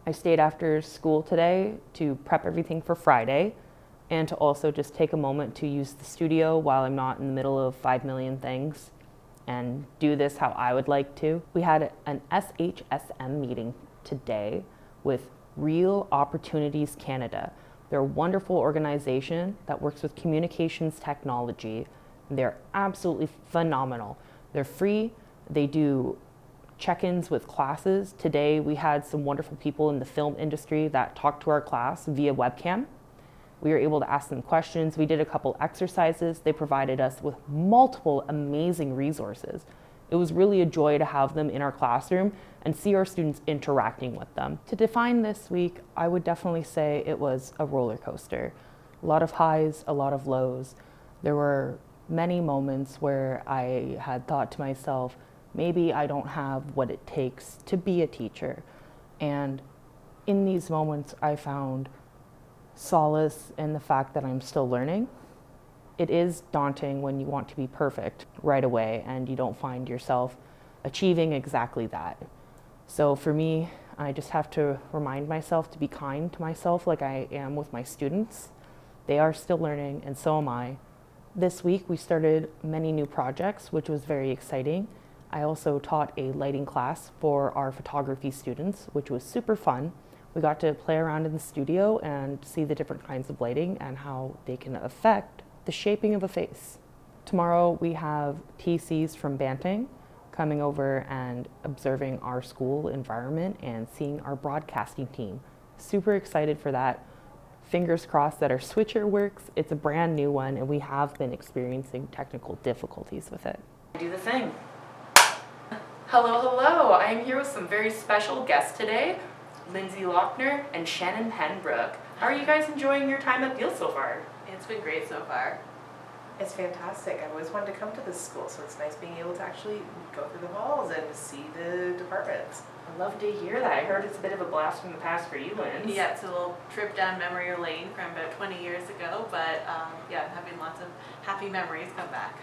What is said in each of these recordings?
I stayed after school today to prep everything for Friday and to also just take a moment to use the studio while I'm not in the middle of 5 million things and do this how I would like to. We had an SHSM meeting today with Real Opportunities Canada. They're a wonderful organization that works with communications technology. They're absolutely phenomenal. They're free. They do check-ins with classes. Today we had some wonderful people in the film industry that talked to our class via webcam. We were able to ask them questions. We did a couple exercises. They provided us with multiple amazing resources. It was really a joy to have them in our classroom and see our students interacting with them. To define this week, I would definitely say it was a roller coaster. A lot of highs, a lot of lows. There were many moments where I had thought to myself, maybe I don't have what it takes to be a teacher. And in these moments, I found solace in the fact that I'm still learning. It is daunting when you want to be perfect right away and you don't find yourself achieving exactly that. So for me, I just have to remind myself to be kind to myself like I am with my students. They are still learning and so am I. This week we started many new projects, which was very exciting. I also taught a lighting class for our photography students, which was super fun. We got to play around in the studio and see the different kinds of lighting and how they can affect the shaping of a face. Tomorrow we have TCs from Banting coming over and observing our school environment and seeing our broadcasting team. Super excited for that. Fingers crossed that our switcher works. It's a brand new one and we have been experiencing technical difficulties with it. Do the thing. Hello, hello. I am here with some very special guests today. Lindsay Lochner and Shannon Penbrook. How are you guys enjoying your time at Beale so far? It's been great so far. It's fantastic. I've always wanted to come to this school, so it's nice being able to actually go through the halls and see the departments. I'd love to hear that. I heard it's a bit of a blast from the past for you, Linz. Yeah, it's a little trip down memory lane from about 20 years ago, but yeah, having lots of happy memories come back.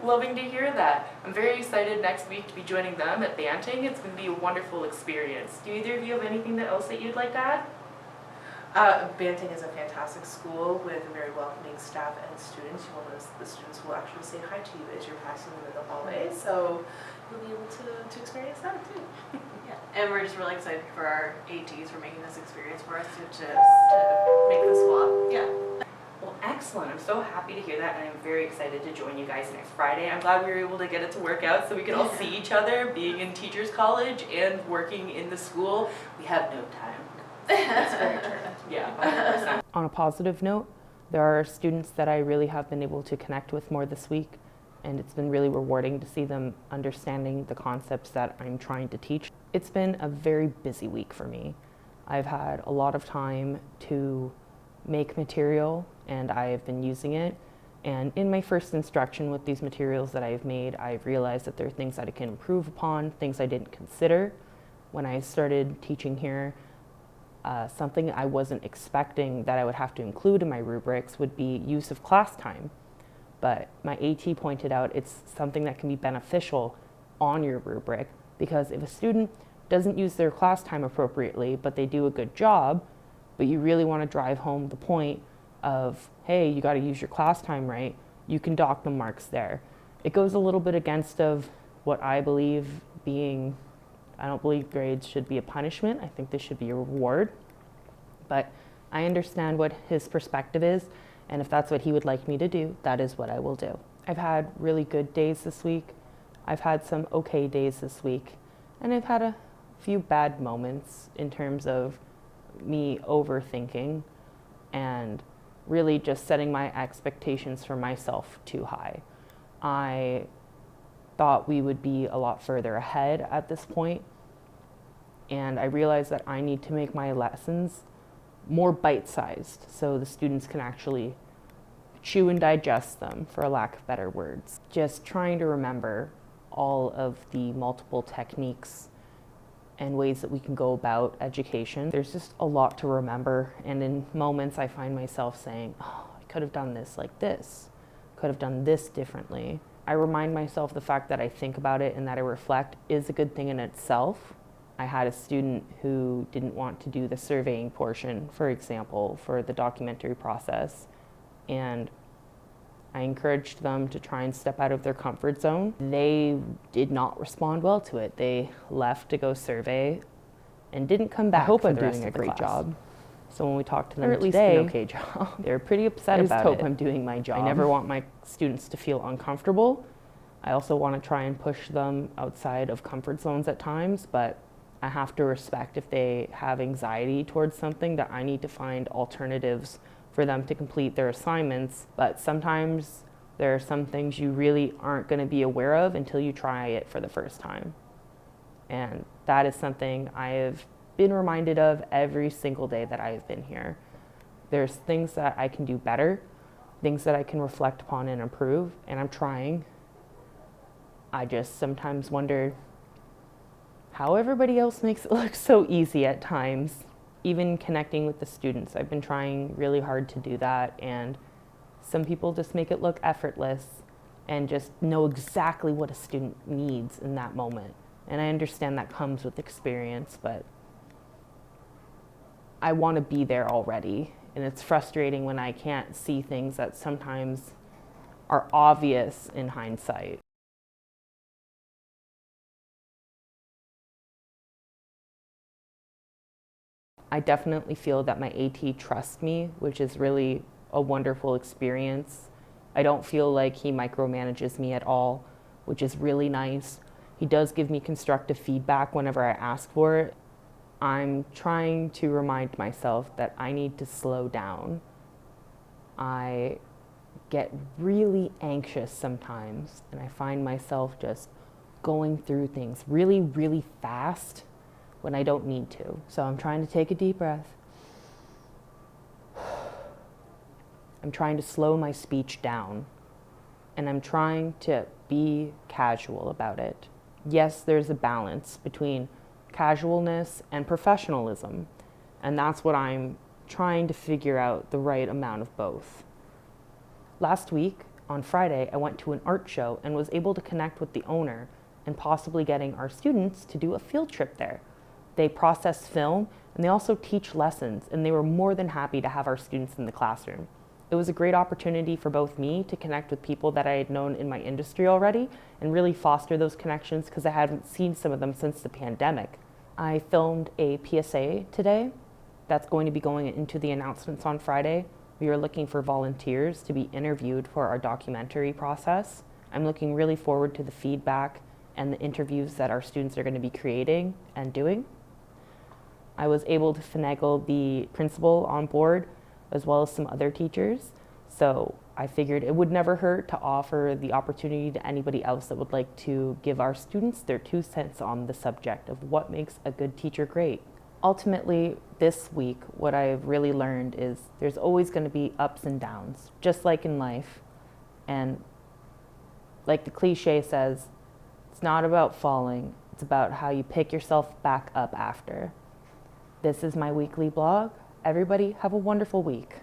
Loving to hear that. I'm very excited next week to be joining them at Banting. It's going to be a wonderful experience. Do either of you have anything else that you'd like to add? Banting is a fantastic school with a very welcoming staff and students. You will notice the students will actually say hi to you as you're passing them in the hallway, so you'll be able to experience that too. Yeah, and we're just really excited for our ATs for making this experience for us to make the swap. Yeah. Well, excellent. I'm so happy to hear that, and I'm very excited to join you guys next Friday. I'm glad we were able to get it to work out so we could all see each other, being in Teachers College and working in the school. We have no time. That's very true. Yeah, 100%. On a positive note, there are students that I really have been able to connect with more this week, and it's been really rewarding to see them understanding the concepts that I'm trying to teach. It's been a very busy week for me. I've had a lot of time to make material and I've been using it, and in my first instruction with these materials that I've made, I've realized that there are things that I can improve upon, things I didn't consider when I started teaching here. Something I wasn't expecting that I would have to include in my rubrics would be use of class time, but my AT pointed out it's something that can be beneficial on your rubric, because if a student doesn't use their class time appropriately but they do a good job, but you really want to drive home the point of, hey, you got to use your class time right, you can dock the marks there. It goes a little bit against of what I believe being, I don't believe grades should be a punishment. I think this should be a reward. But I understand what his perspective is, and if that's what he would like me to do, that is what I will do. I've had really good days this week. I've had some okay days this week, and I've had a few bad moments in terms of me overthinking and really just setting my expectations for myself too high. I thought we would be a lot further ahead at this point, and I realized that I need to make my lessons more bite-sized so the students can actually chew and digest them, for a lack of better words. Just trying to remember all of the multiple techniques and ways that we can go about education. There's just a lot to remember, and in moments I find myself saying, oh, I could have done this like this, could have done this differently. I remind myself the fact that I think about it and that I reflect is a good thing in itself, I had a student who didn't want to do the surveying portion, for example, for the documentary process. And I encouraged them to try and step out of their comfort zone. They did not respond well to it. They left to go survey and didn't come back. I hope I'm doing a great job. So when we talked to them today, an okay job. They're pretty upset about it. I just hope I'm doing my job. I never want my students to feel uncomfortable. I also want to try and push them outside of comfort zones at times, but I have to respect if they have anxiety towards something, that I need to find alternatives for them to complete their assignments. But sometimes there are some things you really aren't going to be aware of until you try it for the first time. And that is something I have been reminded of every single day that I have been here. There's things that I can do better, things that I can reflect upon and improve, and I'm trying. I just sometimes wonder how everybody else makes it look so easy at times. Even connecting with the students, I've been trying really hard to do that, and some people just make it look effortless and just know exactly what a student needs in that moment. And I understand that comes with experience, but I want to be there already. And it's frustrating when I can't see things that sometimes are obvious in hindsight. I definitely feel that my AT trusts me, which is really a wonderful experience. I don't feel like he micromanages me at all, which is really nice. He does give me constructive feedback whenever I ask for it. I'm trying to remind myself that I need to slow down. I get really anxious sometimes, and I find myself just going through things really, really fast when I don't need to. So I'm trying to take a deep breath. I'm trying to slow my speech down, and I'm trying to be casual about it. Yes, there's a balance between casualness and professionalism, and that's what I'm trying to figure out, the right amount of both. Last week, on Friday, I went to an art show and was able to connect with the owner and possibly getting our students to do a field trip there. They process film and they also teach lessons, and they were more than happy to have our students in the classroom. It was a great opportunity for both me to connect with people that I had known in my industry already and really foster those connections, because I hadn't seen some of them since the pandemic. I filmed a PSA today that's going to be going into the announcements on Friday. We are looking for volunteers to be interviewed for our documentary process. I'm looking really forward to the feedback and the interviews that our students are going to be creating and doing. I was able to finagle the principal on board, as well as some other teachers. So I figured it would never hurt to offer the opportunity to anybody else that would like to give our students their 2 cents on the subject of what makes a good teacher great. Ultimately, this week, what I've really learned is there's always going to be ups and downs, just like in life. And like the cliche says, it's not about falling, it's about how you pick yourself back up after. This is my weekly blog. Everybody have a wonderful week.